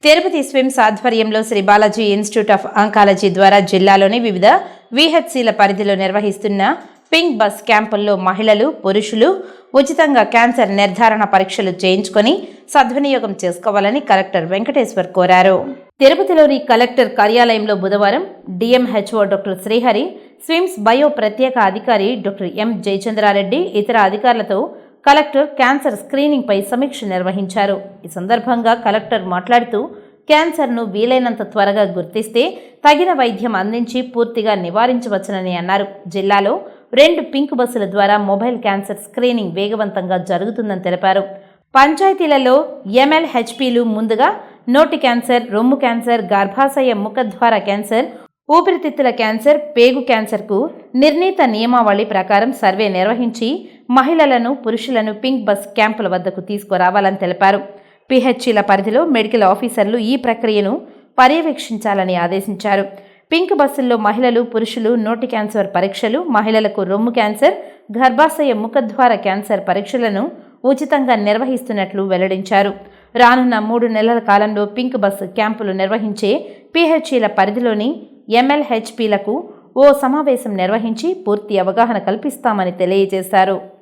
తిరుపతి స్విమ్స్ ఆధ్వర్యంలో Sri Balaji institute of oncology ద్వారా జిల్లాలోని వివిధ విహెచ్సిల పరిధిలో నిర్వహిస్తున్న పింక్ బస్ క్యాంపుల్లో మహిళలు, పురుషులు ఉచితంగా క్యాన్సర్ నిర్ధారణ పరీక్షలు చేయించుకొని సద్వినియోగం చేసుకోవాలని కలెక్టర్ వెంకటేశ్వర్ కోరారు. తిరుపతిలోని కలెక్టర్ కార్యాలయంలో బుధవారం DMHO doctor Srihari, SVIMS bio ప్రత్యేక అధికారి డాక్టర్ ఎం జయచంద్రారెడ్డి, ఇతర అధికారులతో కలెక్టర్ క్యాన్సర్ స్క్రీనింగ్ పై సమీక్ష నిర్వహించారు. ఈ సందర్భంగా కలెక్టర్ మాట్లాడుతూ క్యాన్సర్ను వీలైనంత త్వరగా గుర్తిస్తే తగిన వైద్యం అందించి పూర్తిగా నివారించవచ్చునని అన్నారు. జిల్లాలో 2 పింక్ బస్సుల ద్వారా మొబైల్ క్యాన్సర్ స్క్రీనింగ్ వేగవంతంగా జరుగుతుందని తెలిపారు. పంచాయతీలలో MLHPలు ముందుగా నోటి క్యాన్సర్, రొమ్ము క్యాన్సర్, గర్భాశయ ముఖద్వార క్యాన్సర్, ఊపిరితిత్తుల క్యాన్సర్, పేగు క్యాన్సర్కు నిర్ణీత నియమావళి ప్రకారం సర్వే నిర్వహించి మహిళలను, పురుషులను పింక్ బస్ క్యాంపుల వద్దకు తీసుకురావాలని తెలిపారు. పిహెచ్సిల పరిధిలో మెడికల్ ఆఫీసర్లు ఈ ప్రక్రియను పర్యవేక్షించాలని ఆదేశించారు. పింక్ బస్సుల్లో మహిళలు, పురుషులు నోటి క్యాన్సర్ పరీక్షలు, మహిళలకు రొమ్ము క్యాన్సర్, గర్భాశయ ముఖద్వార క్యాన్సర్ పరీక్షలను ఉచితంగా నిర్వహిస్తున్నట్లు వెల్లడించారు. రానున్న 3 నెలల కాలంలో పింక్ బస్ క్యాంపులు నిర్వహించే పిహెచ్సిల పరిధిలోని MLHPలకు ఓ సమావేశం నిర్వహించి పూర్తి అవగాహన కల్పిస్తామని తెలియజేశారు.